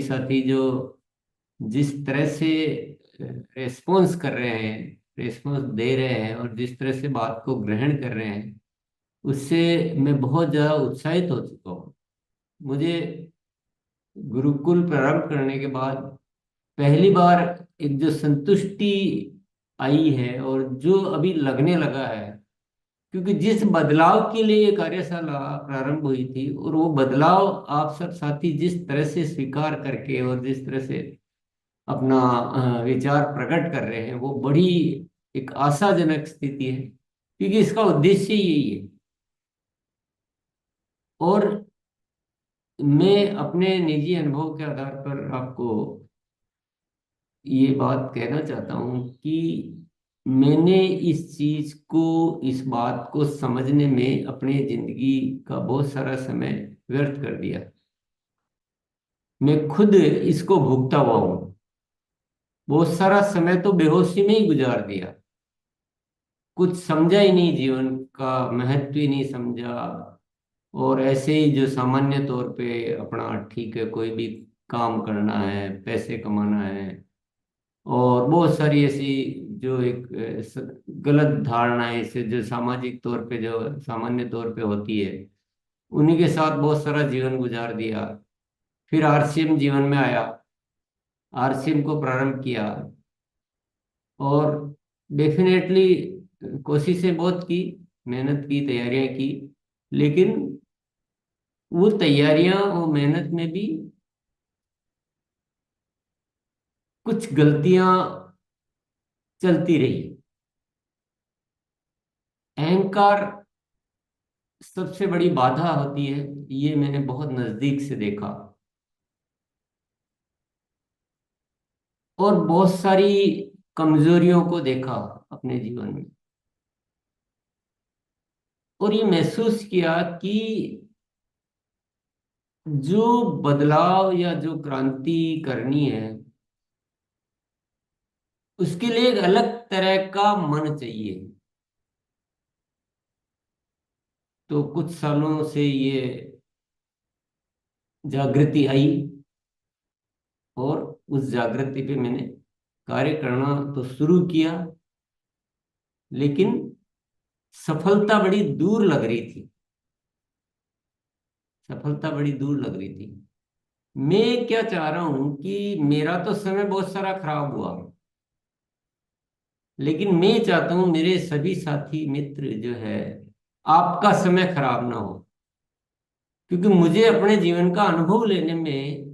साथी जो जिस तरह से रेस्पॉन्स कर रहे हैं, रेस्पॉन्स दे रहे हैं और जिस तरह से बात को ग्रहण कर रहे हैं, उससे मैं बहुत ज़्यादा उत्साहित हो चुका हूँ। मुझे गुरुकुल प्रारंभ करने के बाद पहली बार एक जो संतुष्टि आई है और जो अभी लगने लगा है, क्योंकि जिस बदलाव के लिए ये कार्यशाला प्रारंभ हुई थी और वो बदलाव आप सब साथी जिस तरह से स्वीकार करके और जिस तरह से अपना विचार प्रकट कर रहे हैं, वो बड़ी एक आशाजनक स्थिति है, क्योंकि इसका उद्देश्य यही है। और मैं अपने निजी अनुभव के आधार पर आपको ये बात कहना चाहता हूँ कि मैंने इस चीज को, इस बात को समझने में अपनी जिंदगी का बहुत सारा समय व्यर्थ कर दिया। मैं खुद इसको भुगता हुआ हूँ। बहुत सारा समय तो बेहोशी में ही गुजार दिया, कुछ समझा ही नहीं, जीवन का महत्व ही नहीं समझा। और ऐसे ही जो सामान्य तौर पे अपना ठीक है, कोई भी काम करना है, पैसे कमाना है, और बहुत सारी ऐसी जो एक गलत धारणाएं से जो सामाजिक तौर पे, जो सामान्य तौर पे होती है, उन्हीं के साथ बहुत सारा जीवन गुजार दिया। फिर आरसीएम जीवन में आया, आरसीएम को प्रारंभ किया और डेफिनेटली कोशिशें बहुत की, मेहनत की, तैयारियां की, लेकिन वो तैयारियां और मेहनत में भी कुछ गलतियां चलती रही। अहंकार सबसे बड़ी बाधा होती है, ये मैंने बहुत नजदीक से देखा। और बहुत सारी कमजोरियों को देखा अपने जीवन में, और ये महसूस किया कि जो बदलाव या जो क्रांति करनी है, उसके लिए एक अलग तरह का मन चाहिए। तो कुछ सालों से ये जागृति आई, और उस जागृति पे मैंने कार्य करना तो शुरू किया, लेकिन सफलता बड़ी दूर लग रही थी। सफलता बड़ी दूर लग रही थी। मैं क्या चाह रहा हूं कि मेरा तो समय बहुत सारा खराब हुआ, लेकिन मैं चाहता हूं मेरे सभी साथी मित्र जो है, आपका समय खराब ना हो। क्योंकि मुझे अपने जीवन का अनुभव लेने में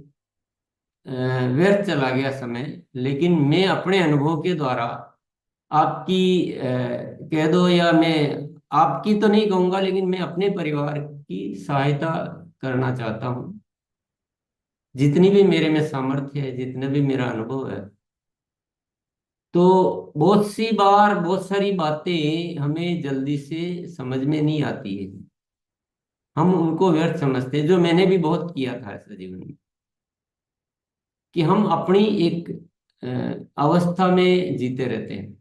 अ, व्यर्थ चला गया समय, लेकिन मैं अपने अनुभव के द्वारा आपकी कह दो, या मैं आपकी तो नहीं कहूंगा, लेकिन मैं अपने परिवार की सहायता करना चाहता हूँ। जितनी भी मेरे में सामर्थ्य है, जितना भी मेरा अनुभव है। तो बहुत सी बार बहुत सारी बातें हमें जल्दी से समझ में नहीं आती है, हम उनको व्यर्थ समझते हैं, जो मैंने भी बहुत किया था ऐसा जीवन में, कि हम अपनी एक अवस्था में जीते रहते हैं।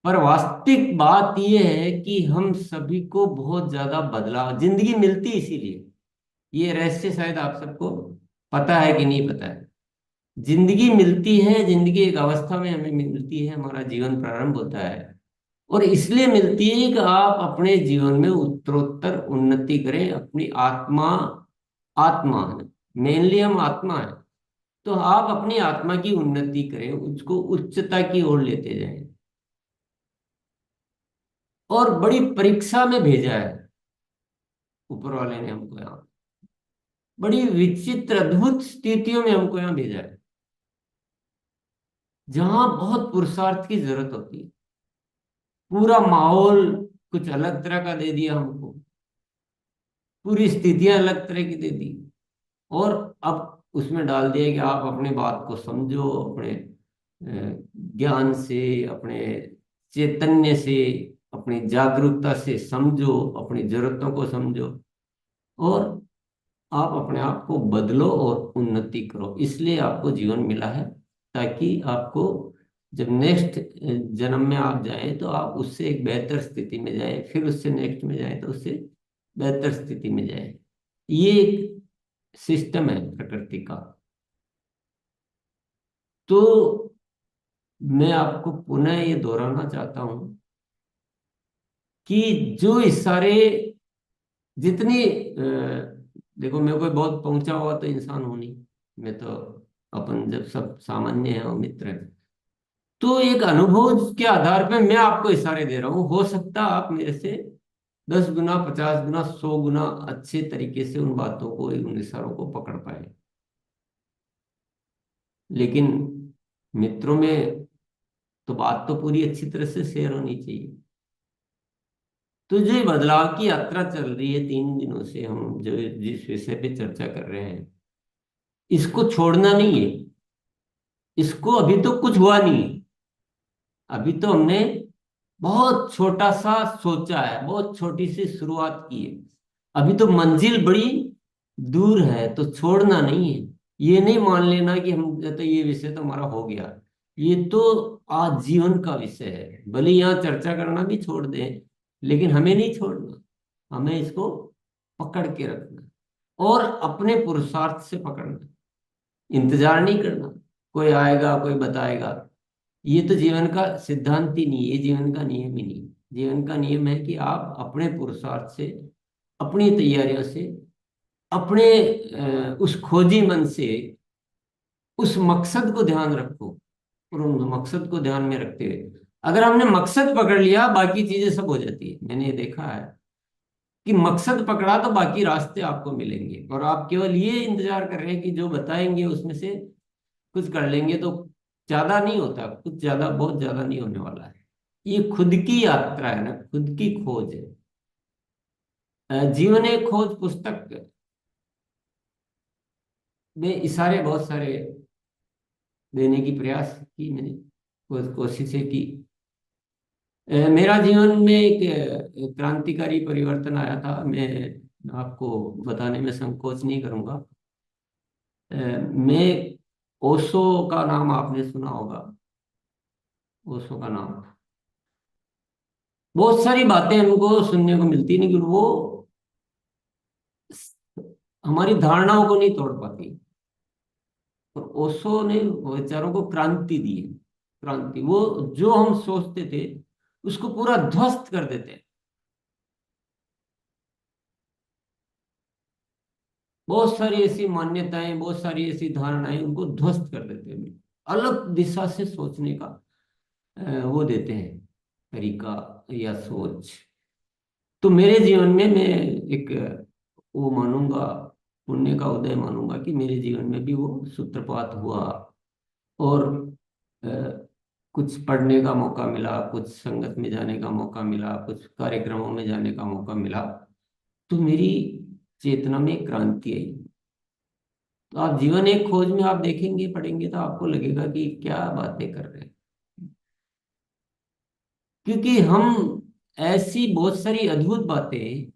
पर वास्तविक बात यह है कि हम सभी को बहुत ज्यादा बदलाव जिंदगी मिलती इसीलिए, ये रहस्य शायद आप सबको पता है कि नहीं पता है। जिंदगी मिलती है, जिंदगी एक अवस्था में हमें मिलती है, हमारा जीवन प्रारंभ होता है, और इसलिए मिलती है कि आप अपने जीवन में उत्तरोत्तर उन्नति करें। अपनी आत्मा, आत्मा है, मेनली हम आत्मा है, तो आप अपनी आत्मा की उन्नति करें, उसको उच्चता की ओर लेते जाएं। और बड़ी परीक्षा में भेजा है ऊपर वाले ने हमको, यहाँ बड़ी विचित्र अद्भुत स्थितियों में हमको यहाँ भेजा है, जहां बहुत पुरुषार्थ की जरूरत होती है। पूरा माहौल कुछ अलग तरह का दे दिया हमको, पूरी स्थितियां अलग तरह की दे दी, और अब उसमें डाल दिया कि आप अपने बात को समझो, अपने ज्ञान से, अपने चैतन्य से, अपनी जागरूकता से समझो, अपनी जरूरतों को समझो, और आप अपने आप को बदलो और उन्नति करो। इसलिए आपको जीवन मिला है, ताकि आपको जब नेक्स्ट जन्म में आप जाएं तो आप उससे एक बेहतर स्थिति में जाएं, फिर उससे नेक्स्ट में जाएं तो उससे बेहतर स्थिति में जाएं। ये एक सिस्टम है प्रकृति का। तो मैं आपको पुनः ये दोहराना चाहता हूं कि जो इस सारे जितनी देखो, मैं कोई बहुत पहुंचा हुआ तो इंसान हूं नहीं। मैं तो अपन जब सब सामान्य है और मित्र है, तो एक अनुभव के आधार पे मैं आपको इशारे दे रहा हूँ। हो सकता आप मेरे से 10 गुना, 50 गुना, 100 गुना अच्छे तरीके से उन बातों को, उन इशारों को पकड़ पाए। लेकिन मित्रों में तो बात तो पूरी अच्छी तरह से शेयर होनी चाहिए। तो जो ये बदलाव की यात्रा चल रही है 3 दिनों से, हम जो जिस विषय पे चर्चा कर रहे हैं, इसको छोड़ना नहीं है। इसको अभी तो कुछ हुआ नहीं है। अभी तो हमने बहुत छोटा सा सोचा है, बहुत छोटी सी शुरुआत की है। अभी तो मंजिल बड़ी दूर है, तो छोड़ना नहीं है। ये नहीं मान लेना कि हम तो ये विषय तो हमारा हो गया। ये तो आजीवन का विषय है। भले यहाँ चर्चा करना भी छोड़ दें, लेकिन हमें नहीं छोड़ना। हमें इसको पकड़ के रखना और अपने पुरुषार्थ से पकड़ना। इंतजार नहीं करना कोई आएगा कोई बताएगा। ये तो जीवन का सिद्धांत ही नहीं, ये जीवन का नियम ही नहीं। जीवन का नियम है कि आप अपने पुरुषार्थ से, अपनी तैयारियों से, अपने उस खोजी मन से उस मकसद को ध्यान रखो। और उन मकसद को ध्यान में रखते हुए अगर हमने मकसद पकड़ लिया, बाकी चीजें सब हो जाती है। मैंने ये देखा है कि मकसद पकड़ा तो बाकी रास्ते आपको मिलेंगे, और आप केवल ये इंतजार कर रहे हैं कि जो बताएंगे उसमें से कुछ कर लेंगे। तो ज्यादा नहीं होता, कुछ ज्यादा, बहुत ज्यादा नहीं होने वाला है। ये खुद की यात्रा है ना, खुद की खोज है। जीवन एक खोज पुस्तक में इशारे बहुत सारे देने की प्रयास की मैंने, कोशिशें की। मेरा जीवन में एक क्रांतिकारी परिवर्तन आया था। मैं आपको बताने में संकोच नहीं करूंगा। मैं ओशो का नाम आपने सुना होगा। ओशो का नाम, बहुत सारी बातें हमको सुनने को मिलती, लेकिन वो हमारी धारणाओं को नहीं तोड़ पाती। और ओशो ने विचारों को क्रांति दी है। क्रांति, वो जो हम सोचते थे उसको पूरा ध्वस्त कर देते हैं। बहुत सारी ऐसी मान्यताएं, बहुत सारी ऐसी धारणाएं उनको ध्वस्त कर देते हैं। अलग दिशा से सोचने का वो देते हैं तरीका या सोच। तो मेरे जीवन में मैं एक वो मानूंगा, पुण्य का उदय मानूंगा कि मेरे जीवन में भी वो सूत्रपात हुआ। और अ, कुछ पढ़ने का मौका मिला, कुछ संगत में जाने का मौका मिला, कुछ कार्यक्रमों में जाने का मौका मिला। तो मेरी चेतना में क्रांति आई। तो आप जीवन एक खोज में आप देखेंगे, पढ़ेंगे, तो आपको लगेगा कि क्या बातें कर रहे हैं। क्योंकि हम ऐसी बहुत सारी अद्भुत बातें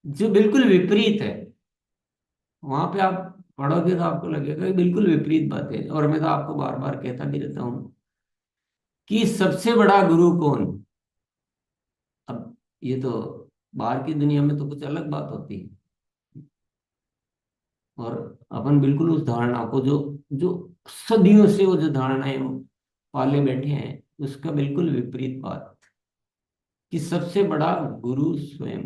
जो बिल्कुल विपरीत है, वहां पे आप पढ़ोगे तो आपको लगेगा कि बिल्कुल विपरीत बातें। और मैं तो आपको बार बार कहता भी रहता हूँ कि सबसे बड़ा गुरु कौन। अब ये तो बाहर की दुनिया में तो कुछ अलग बात होती है, और अपन बिल्कुल उस धारणा को जो जो सदियों से वो जो धारणाएं हम पाले बैठे हैं, उसका बिल्कुल विपरीत बात, कि सबसे बड़ा गुरु स्वयं।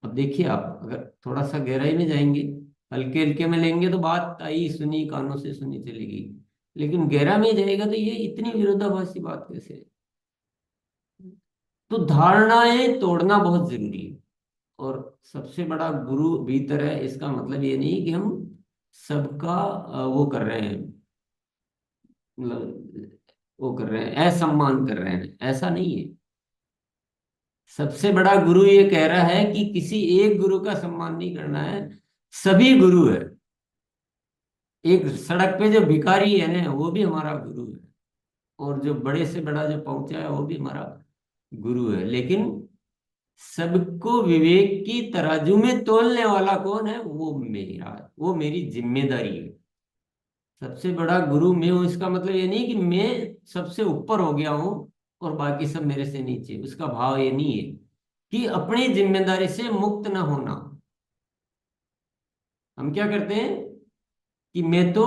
अब देखिए, आप अगर थोड़ा सा गहराई में जाएंगे, हल्के हल्के में लेंगे तो बात आई सुनी, कानों से सुनी चलेगी। लेकिन गहरा में जाएगा तो ये इतनी विरोधाभासी बात कैसे है। तो धारणाएं तोड़ना बहुत जरूरी है। और सबसे बड़ा गुरु भीतर है, इसका मतलब ये नहीं कि हम सबका वो कर रहे हैं, मतलब वो कर रहे हैं, असम्मान कर रहे हैं, ऐसा नहीं है। सबसे बड़ा गुरु ये कह रहा है कि किसी एक गुरु का सम्मान नहीं करना है, सभी गुरु है। एक सड़क पे जो भिखारी है ना, वो भी हमारा गुरु है। और जो बड़े से बड़ा जो पहुंचा है, वो भी हमारा गुरु है। लेकिन सबको विवेक की तराजू में तोलने वाला कौन है? वो मेरा, वो मेरी जिम्मेदारी है। सबसे बड़ा गुरु मैं हूं, इसका मतलब ये नहीं कि मैं सबसे ऊपर हो गया हूं और बाकी सब मेरे से नीचे। उसका भाव ये नहीं है, कि अपनी जिम्मेदारी से मुक्त न होना। हम क्या करते हैं कि मैं तो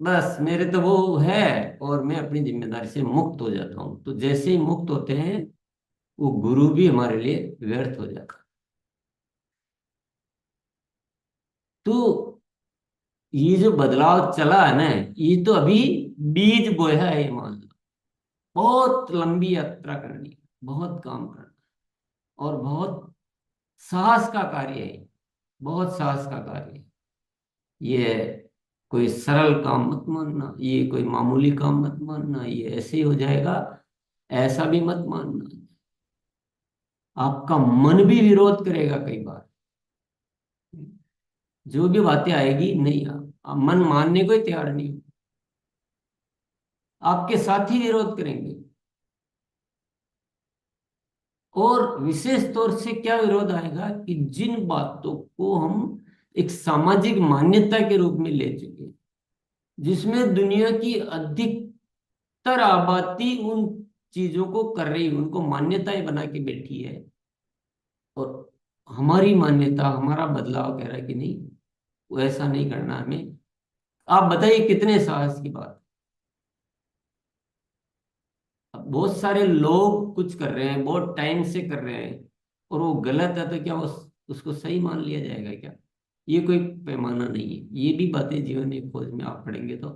बस मेरे तो वो है, और मैं अपनी जिम्मेदारी से मुक्त हो जाता हूँ। तो जैसे ही मुक्त होते हैं, वो गुरु भी हमारे लिए व्यर्थ हो जाता है। तो ये जो बदलाव चला है ना, ये तो अभी बीज बोया है, ये मान लो। बहुत लंबी यात्रा करनी है, बहुत काम करना है, और बहुत साहस का कार्य है। बहुत साहस का कार्य है ये। कोई सरल काम मत मानना, ये कोई मामूली काम मत मानना, ये ऐसे ही हो जाएगा, ऐसा भी मत मानना। आपका मन भी विरोध करेगा कई बार। जो भी बातें आएगी, नहीं, आप मन मानने को ही तैयार नहीं हो। आपके साथी विरोध करेंगे। और विशेष तौर से क्या विरोध आएगा कि जिन बातों को हम एक सामाजिक मान्यता के रूप में ले चुके हैं, जिसमें दुनिया की अधिकतर आबादी उन चीजों को कर रही है, उनको मान्यताएं बना के बैठी है, और हमारी मान्यता, हमारा बदलाव कह रहा है कि नहीं, वो ऐसा नहीं करना हमें। आप बताइए कितने साहस की बात। अब बहुत सारे लोग कुछ कर रहे हैं, बहुत टाइम से कर रहे हैं, और वो गलत है, तो क्या उसको सही मान लिया जाएगा क्या? ये कोई पैमाना नहीं है। ये भी बातें जीवन एक खोज में आप पढ़ेंगे तो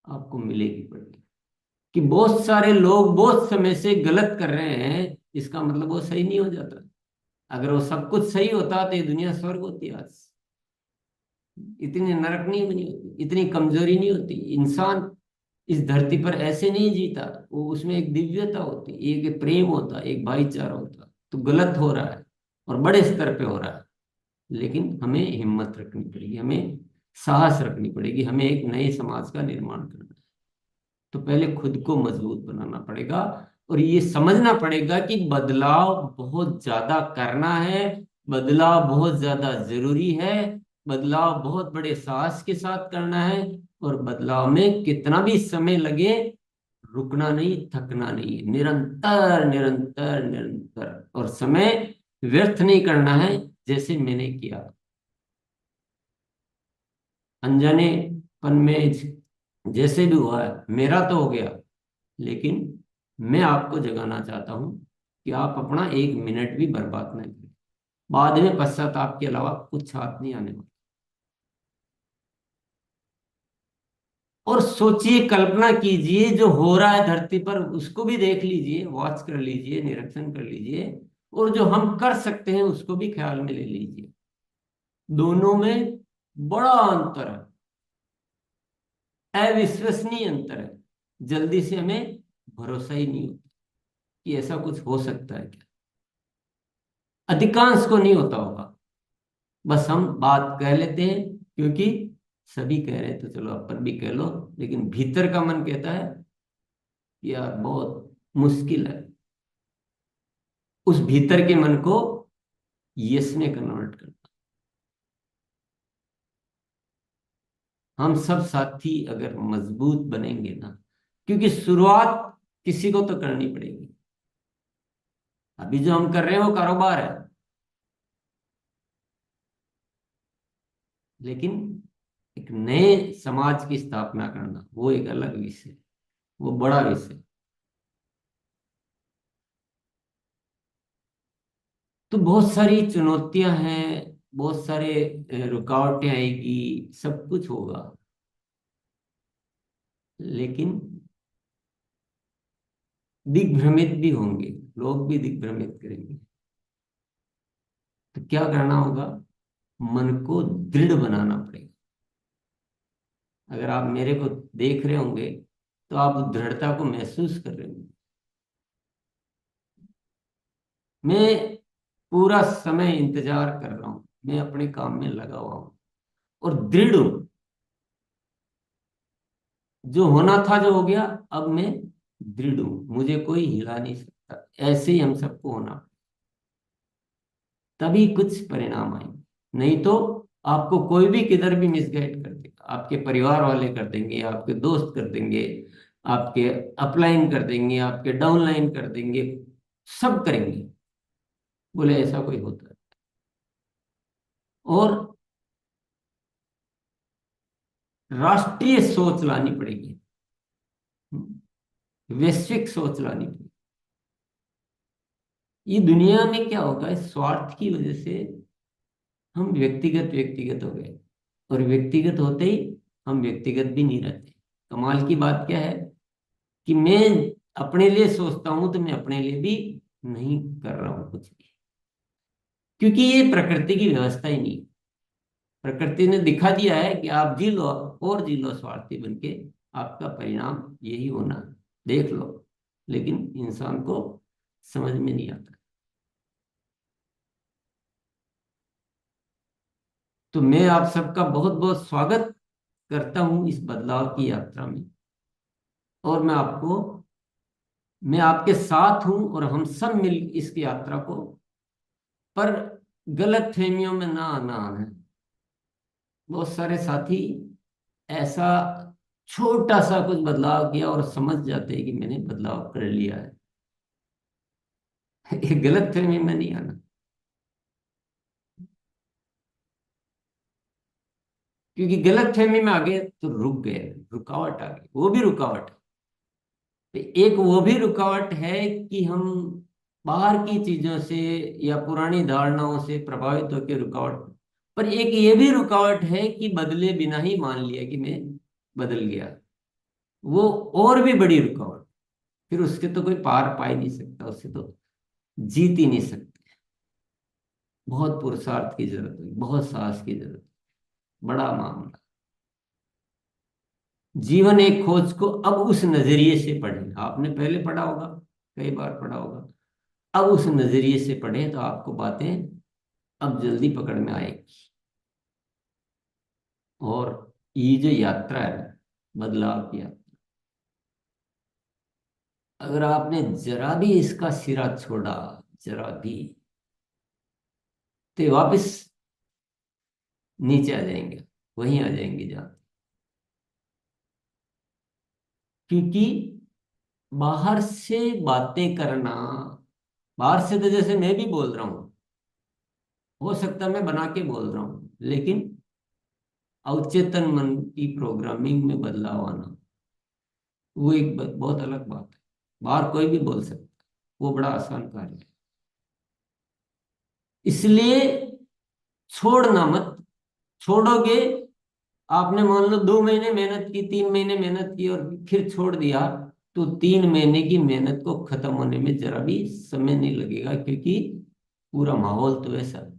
आपको मिलेगी पढ़ेगी, कि बहुत सारे लोग बहुत समय से गलत कर रहे हैं, इसका मतलब वो सही नहीं हो जाता। अगर वो सब कुछ सही होता तो ये दुनिया स्वर्ग होती आज। इतनी नरक नहीं बनी होती, इतनी कमजोरी नहीं होती। इंसान इस धरती पर ऐसे नहीं जीता। वो उसमें एक दिव्यता होती, एक प्रेम होता, एक भाईचारा होता। तो गलत हो रहा है, और बड़े स्तर पे हो रहा है। लेकिन हमें हिम्मत रखनी पड़ेगी, हमें साहस रखनी पड़ेगी, हमें एक नए समाज का निर्माण करना है। तो पहले खुद को मजबूत बनाना पड़ेगा, और ये समझना पड़ेगा कि बदलाव बहुत ज्यादा करना है, बदलाव बहुत ज्यादा जरूरी है, बदलाव बहुत बड़े साहस के साथ करना है। और बदलाव में कितना भी समय लगे, रुकना नहीं, थकना नहीं, निरंतर निरंतर निरंतर, और समय व्यर्थ नहीं करना है। जैसे मैंने किया, अनजाने पन में जैसे भी हुआ है, मेरा तो हो गया। लेकिन मैं आपको जगाना चाहता हूं कि आप अपना एक मिनट भी बर्बाद न करें। बाद में पश्चाताप के अलावा कुछ हाथ नहीं आने वाला। और सोचिए, कल्पना कीजिए, जो हो रहा है धरती पर उसको भी देख लीजिए, वॉच कर लीजिए, निरीक्षण कर लीजिए, और जो हम कर सकते हैं उसको भी ख्याल में ले लीजिए। दोनों में बड़ा अंतर है, अविश्वसनीय अंतर है। जल्दी से हमें भरोसा ही नहीं होता कि ऐसा कुछ हो सकता है क्या। अधिकांश को नहीं होता होगा, बस हम बात कह लेते हैं क्योंकि सभी कह रहे हैं, तो चलो अपन भी कह लो। लेकिन भीतर का मन कहता है कि यार बहुत मुश्किल है। उस भीतर के मन को यस में कन्वर्ट करना। हम सब साथी अगर मजबूत बनेंगे ना, क्योंकि शुरुआत किसी को तो करनी पड़ेगी। अभी जो हम कर रहे हैं वो कारोबार है, लेकिन एक नए समाज की स्थापना करना वो एक अलग विषय, वो बड़ा विषय। तो बहुत सारी चुनौतियां हैं, बहुत सारे रुकावटें आएगी, सब कुछ होगा। लेकिन दिग्भ्रमित भी होंगे, लोग भी दिग्भ्रमित करेंगे। तो क्या करना होगा? मन को दृढ़ बनाना पड़ेगा। अगर आप मेरे को देख रहे होंगे, तो आप उस दृढ़ता को महसूस कर रहे होंगे। मैं पूरा समय इंतजार कर रहा हूं, मैं अपने काम में लगा हुआ हूं, और दृढ़ हूं। जो होना था जो हो गया, अब मैं दृढ़ हूं, मुझे कोई हिला नहीं सकता। ऐसे ही हम सबको होना, तभी कुछ परिणाम आएंगे। नहीं तो आपको कोई भी किधर भी मिसगाइड कर देगा, आपके परिवार वाले कर देंगे, आपके दोस्त कर देंगे, आपके अपलाइन कर देंगे, आपके डाउनलाइन कर देंगे, सब करेंगे। बोले ऐसा कोई होता है? और राष्ट्रीय सोच लानी पड़ेगी, वैश्विक सोच लानी पड़ेगी। ये दुनिया में क्या होगा, इस स्वार्थ की वजह से हम व्यक्तिगत व्यक्तिगत हो गए, और व्यक्तिगत होते ही हम व्यक्तिगत भी नहीं रहते। कमाल की बात क्या है कि मैं अपने लिए सोचता हूं तो मैं अपने लिए भी नहीं कर रहा हूं कुछ भी, क्योंकि ये प्रकृति की व्यवस्था ही नहीं है। प्रकृति ने दिखा दिया है कि आप जी लो और जी लो स्वार्थी बन के, आपका परिणाम यही होना है, देख लो। लेकिन इंसान को समझ में नहीं आता। तो मैं आप सबका बहुत बहुत स्वागत करता हूं इस बदलाव की यात्रा में। और मैं आपके साथ हूं, और हम सब मिल इस यात्रा को, पर गलत फहमियों में ना आना है। बहुत सारे साथी ऐसा छोटा सा कुछ बदलाव किया और समझ जाते हैं कि मैंने बदलाव कर लिया है। ये गलत फहमी में नहीं आना, क्योंकि गलत फहमी में आ गए तो रुक गए, रुकावट आ गई, वो भी रुकावट है। तो एक वो भी रुकावट है कि हम बाहर की चीजों से या पुरानी धारणाओं से प्रभावित होकर रुकावट, पर एक ये भी रुकावट है कि बदले बिना ही मान लिया कि मैं बदल गया, वो और भी बड़ी रुकावट। फिर उसके तो कोई पार पा ही नहीं सकता, उससे तो जीत ही नहीं सकते। बहुत पुरुषार्थ की जरूरत है, बहुत साहस की जरूरत है, बड़ा मामला। जीवन एक खोज को अब उस नजरिए से पढ़ें, आपने पहले पढ़ा होगा, कई बार पढ़ा होगा। अब उस नजरिए से पढ़ें तो आपको बातें अब जल्दी पकड़ में आएगी। और ये जो यात्रा है, बदलाव की यात्रा, अगर आपने जरा भी इसका सिरा छोड़ा, जरा भी, तो ये वापस नीचे आ जाएंगे, वहीं आ जाएंगे जहाँ। क्योंकि बाहर से बातें करना, बाहर से तो जैसे मैं भी बोल रहा हूँ, हो सकता है मैं बना के बोल रहा हूँ, लेकिन अवचेतन मन की प्रोग्रामिंग में बदलाव आना, वो एक बहुत अलग बात है। बाहर कोई भी बोल सकता है, वो बड़ा आसान कार्य है। इसलिए छोड़ना मत। छोड़ोगे, आपने मान लो 2 महीने मेहनत की, 3 महीने मेहनत की और फिर छोड़ दिया, तो 3 महीने की मेहनत को खत्म होने में जरा भी समय नहीं लगेगा, क्योंकि पूरा माहौल तो वैसा है।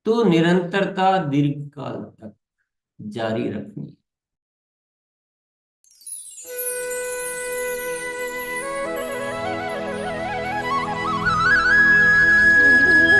तो निरंतरता दीर्घ काल तक जारी रखनी है।